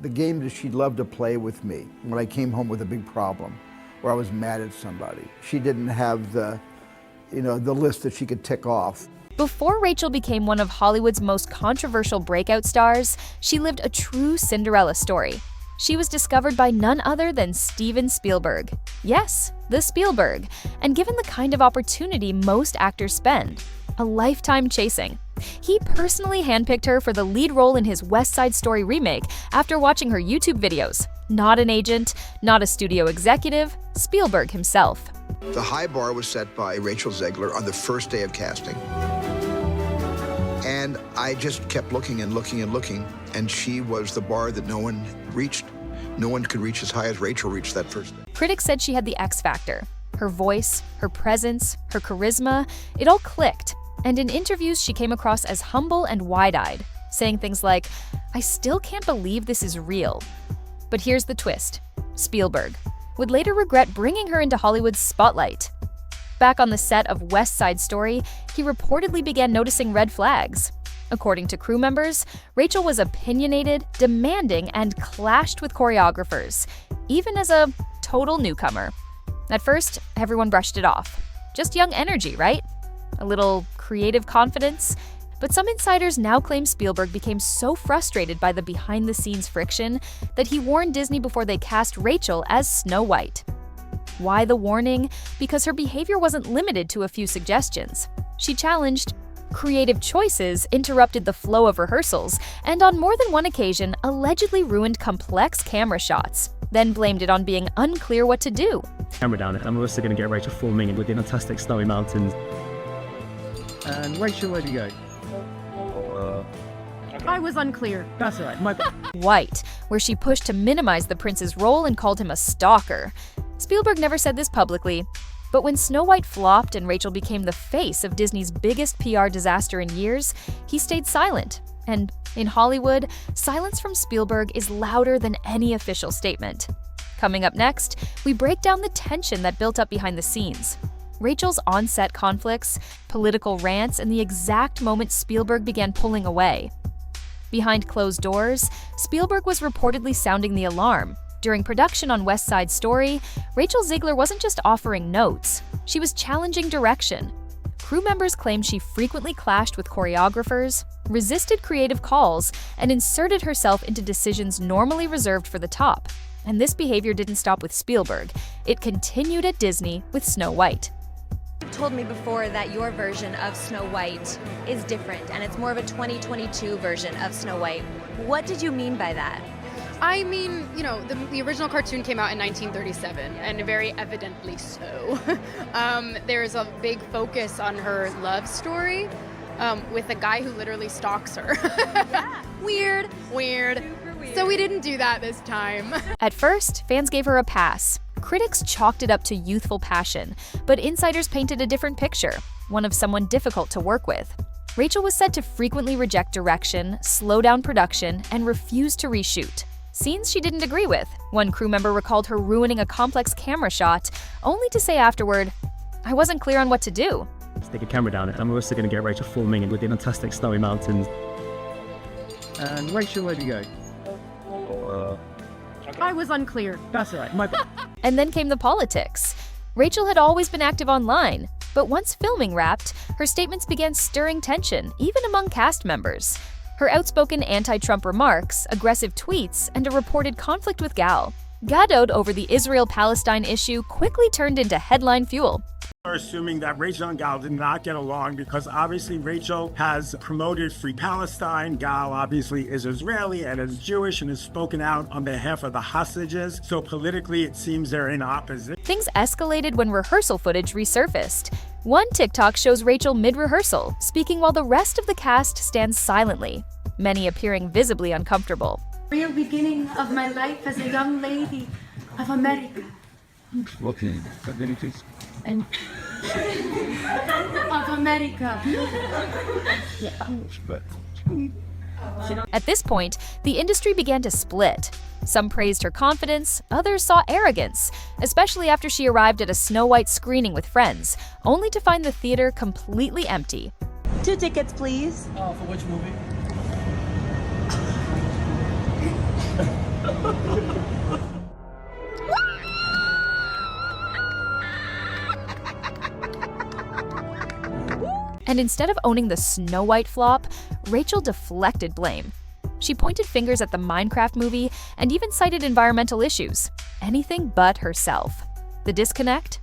The game that she loved to play with me when I came home with a big problem or I was mad at somebody. She didn't have the list that she could tick off. Before Rachel became one of Hollywood's most controversial breakout stars, she lived a true Cinderella story. She was discovered by none other than Steven Spielberg. Yes, the Spielberg. And given the kind of opportunity most actors spend, a lifetime chasing. He personally handpicked her for the lead role in his West Side Story remake after watching her YouTube videos. Not an agent, not a studio executive, Spielberg himself. The high bar was set by Rachel Zegler on the first day of casting. And I just kept looking and looking and looking, and she was the bar that no one reached. No one could reach as high as Rachel reached that first day. Critics said she had the X factor. Her voice, her presence, her charisma, it all clicked. And in interviews, she came across as humble and wide-eyed, saying things like, "I still can't believe this is real." But here's the twist. Spielberg would later regret bringing her into Hollywood's spotlight. Back on the set of West Side Story, he reportedly began noticing red flags. According to crew members, Rachel was opinionated, demanding, and clashed with choreographers, even as a total newcomer. At first, everyone brushed it off. Just young energy, right? A little creative confidence. But some insiders now claim Spielberg became so frustrated by the behind-the-scenes friction that he warned Disney before they cast Rachel as Snow White. Why the warning? Because her behavior wasn't limited to a few suggestions. She challenged creative choices, interrupted the flow of rehearsals, and on more than one occasion allegedly ruined complex camera shots, then blamed it on being unclear what to do. Camera down, and I'm also going to get Rachel filming with the fantastic snowy mountains. And Rachel, where'd you go? I was unclear. That's all right. My White, where she pushed to minimize the prince's role and called him a stalker. Spielberg never said this publicly, but when Snow White flopped and Rachel became the face of Disney's biggest PR disaster in years, he stayed silent. And in Hollywood, silence from Spielberg is louder than any official statement. Coming up next, we break down the tension that built up behind the scenes. Rachel's on-set conflicts, political rants, and the exact moment Spielberg began pulling away. Behind closed doors, Spielberg was reportedly sounding the alarm. During production on West Side Story, Rachel Zegler wasn't just offering notes, she was challenging direction. Crew members claimed she frequently clashed with choreographers, resisted creative calls, and inserted herself into decisions normally reserved for the top. And this behavior didn't stop with Spielberg. It continued at Disney with Snow White. You told me before that your version of Snow White is different, and it's more of a 2022 version of Snow White. What did you mean by that? I mean, the original cartoon came out in 1937, and very evidently so. There's a big focus on her love story with a guy who literally stalks her. Weird. So we didn't do that this time. At first, fans gave her a pass. Critics chalked it up to youthful passion, but insiders painted a different picture, one of someone difficult to work with. Rachel was said to frequently reject direction, slow down production, and refuse to reshoot. Scenes she didn't agree with. One crew member recalled her ruining a complex camera shot, only to say afterward, "I wasn't clear on what to do." Stick a camera down, and I'm also going to get Rachel filming with the fantastic snowy mountains. And Rachel, where'd you go? I was unclear. That's all right. And then came the politics. Rachel had always been active online, but once filming wrapped, her statements began stirring tension, even among cast members. Her outspoken anti-Trump remarks, aggressive tweets, and a reported conflict with Gal Gadot over the Israel-Palestine issue quickly turned into headline fuel. Are assuming that Rachel and Gal did not get along because obviously Rachel has promoted Free Palestine. Gal obviously is Israeli and is Jewish and has spoken out on behalf of the hostages. So politically, it seems they're in opposition. Things escalated when rehearsal footage resurfaced. One TikTok shows Rachel mid-rehearsal, speaking while the rest of the cast stands silently, many appearing visibly uncomfortable. Real beginning of my life as a young lady of America. Okay, And of America. At this point, the industry began to split. Some praised her confidence, others saw arrogance, especially after she arrived at a Snow White screening with friends, only to find the theater completely empty. 2 tickets, please. For which movie? And instead of owning the Snow White flop, Rachel deflected blame. She pointed fingers at the Minecraft movie and even cited environmental issues. Anything but herself. The disconnect?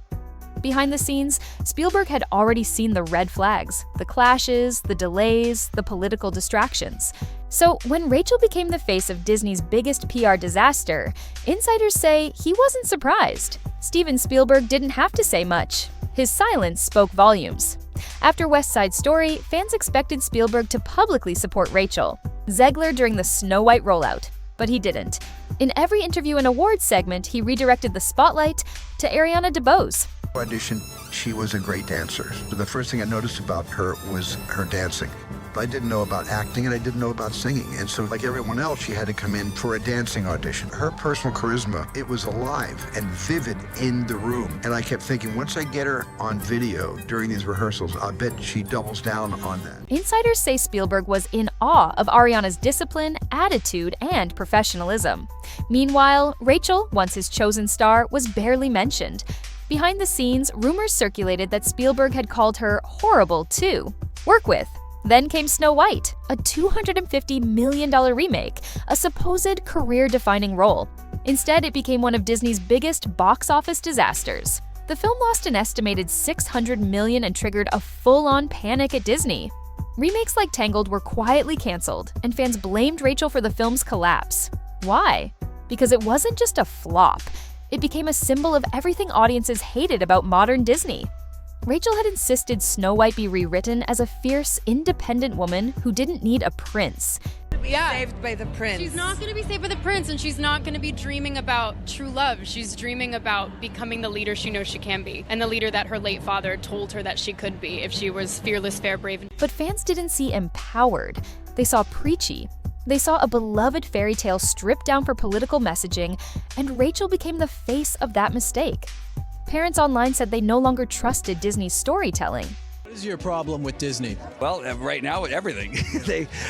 Behind the scenes, Spielberg had already seen the red flags, the clashes, the delays, the political distractions. So when Rachel became the face of Disney's biggest PR disaster, insiders say he wasn't surprised. Steven Spielberg didn't have to say much. His silence spoke volumes. After West Side Story, fans expected Spielberg to publicly support Rachel, Zegler during the Snow White rollout, but he didn't. In every interview and awards segment, he redirected the spotlight to Ariana DeBose. Audition, she was a great dancer. The first thing I noticed about her was her dancing. I didn't know about acting and I didn't know about singing. And so like everyone else, she had to come in for a dancing audition. Her personal charisma, it was alive and vivid in the room. And I kept thinking, once I get her on video during these rehearsals, I bet she doubles down on that. Insiders say Spielberg was in awe of Ariana's discipline, attitude, and professionalism. Meanwhile, Rachel, once his chosen star, was barely mentioned. Behind the scenes, rumors circulated that Spielberg had called her horrible to work with. Then came Snow White, a $250 million remake, a supposed career-defining role. Instead, it became one of Disney's biggest box office disasters. The film lost an estimated $600 million and triggered a full-on panic at Disney. Remakes like Tangled were quietly canceled, and fans blamed Rachel for the film's collapse. Why? Because it wasn't just a flop. It became a symbol of everything audiences hated about modern Disney. Rachel had insisted Snow White be rewritten as a fierce, independent woman who didn't need a prince. Saved by the prince. She's not going to be saved by the prince, and she's not going to be dreaming about true love. She's dreaming about becoming the leader she knows she can be, and the leader that her late father told her that she could be if she was fearless, fair, brave. But fans didn't see empowered. They saw preachy. They saw a beloved fairy tale stripped down for political messaging, and Rachel became the face of that mistake. Parents online said they no longer trusted Disney's storytelling. What is your problem with Disney? Well, right now, everything.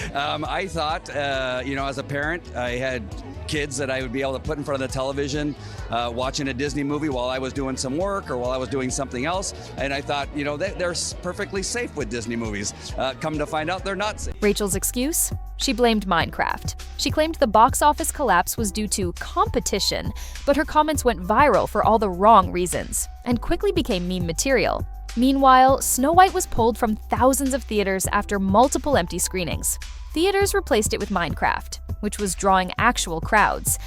I thought, as a parent, I had kids that I would be able to put in front of the television watching a Disney movie while I was doing some work or while I was doing something else. And I thought, they're perfectly safe with Disney movies. Come to find out, they're not safe. Rachel's excuse? She blamed Minecraft. She claimed the box office collapse was due to competition, but her comments went viral for all the wrong reasons and quickly became meme material. Meanwhile, Snow White was pulled from thousands of theaters after multiple empty screenings. Theaters replaced it with Minecraft, which was drawing actual crowds.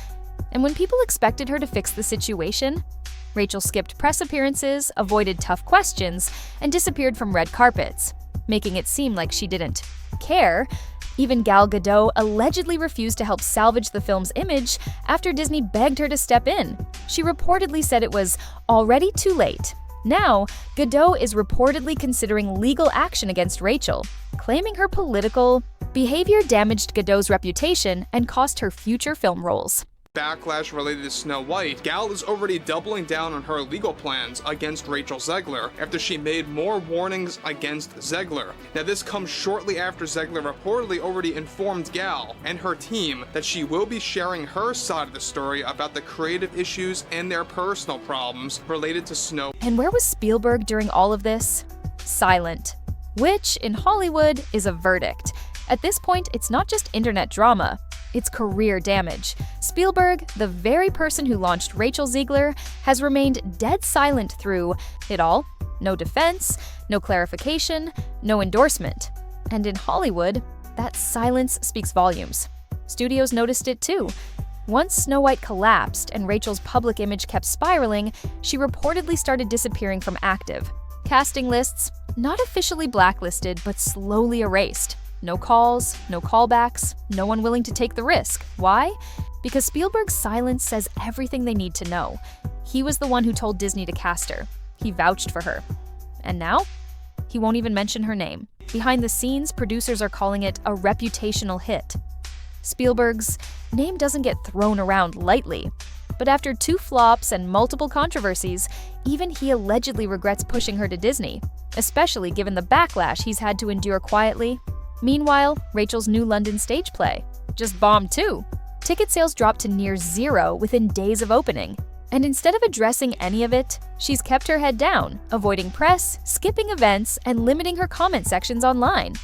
And when people expected her to fix the situation, Rachel skipped press appearances, avoided tough questions, and disappeared from red carpets, making it seem like she didn't care. Even Gal Gadot allegedly refused to help salvage the film's image after Disney begged her to step in. She reportedly said it was already too late. Now, Gadot is reportedly considering legal action against Rachel, claiming her political behavior damaged Gadot's reputation and cost her future film roles. Backlash related to Snow White, Gal is already doubling down on her legal plans against Rachel Zegler after she made more warnings against Zegler. Now this comes shortly after Zegler reportedly already informed Gal and her team that she will be sharing her side of the story about the creative issues and their personal problems related to Snow. And where was Spielberg during all of this? Silent. Which, in Hollywood, is a verdict. At this point, it's not just internet drama. It's career damage. Spielberg, the very person who launched Rachel Zegler, has remained dead silent through it all. No defense, no clarification, no endorsement. And in Hollywood, that silence speaks volumes. Studios noticed it too. Once Snow White collapsed and Rachel's public image kept spiraling, she reportedly started disappearing from active casting lists, not officially blacklisted, but slowly erased. No calls, no callbacks, no one willing to take the risk. Why? Because Spielberg's silence says everything they need to know. He was the one who told Disney to cast her. He vouched for her. And now? He won't even mention her name. Behind the scenes, producers are calling it a reputational hit. Spielberg's name doesn't get thrown around lightly. But after 2 flops and multiple controversies, even he allegedly regrets pushing her to Disney, especially given the backlash he's had to endure quietly. Meanwhile, Rachel's new London stage play just bombed too. Ticket sales dropped to near zero within days of opening. And instead of addressing any of it, she's kept her head down, avoiding press, skipping events, and limiting her comment sections online.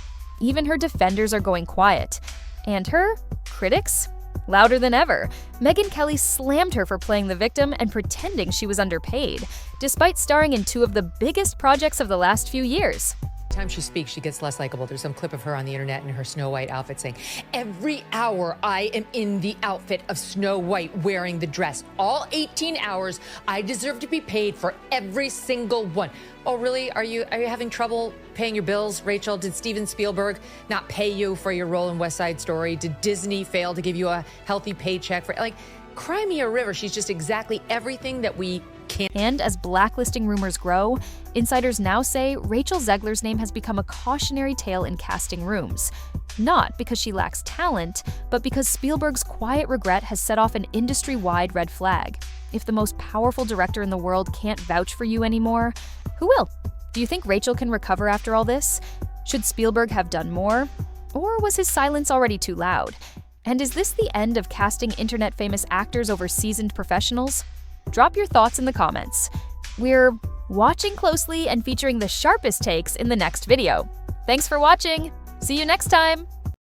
Even her defenders are going quiet. And her critics? Louder than ever. Megyn Kelly slammed her for playing the victim and pretending she was underpaid, despite starring in two of the biggest projects of the last few years. Time she speaks, she gets less likable. There's some clip of her on the internet in her Snow White outfit saying, "Every hour I am in the outfit of Snow White wearing the dress. All 18 hours, I deserve to be paid for every single one." Oh, really? Are you having trouble paying your bills, Rachel? Did Steven Spielberg not pay you for your role in West Side Story? Did Disney fail to give you a healthy paycheck for, like, cry me a river? She's just exactly everything that we can't. And as blacklisting rumors grow, insiders now say Rachel Zegler's name has become a cautionary tale in casting rooms. Not because she lacks talent, but because Spielberg's quiet regret has set off an industry-wide red flag. If the most powerful director in the world can't vouch for you anymore, who will? Do you think Rachel can recover after all this? Should Spielberg have done more? Or was his silence already too loud? And is this the end of casting internet-famous actors over seasoned professionals? Drop your thoughts in the comments. We're watching closely and featuring the sharpest takes in the next video. Thanks for watching! See you next time!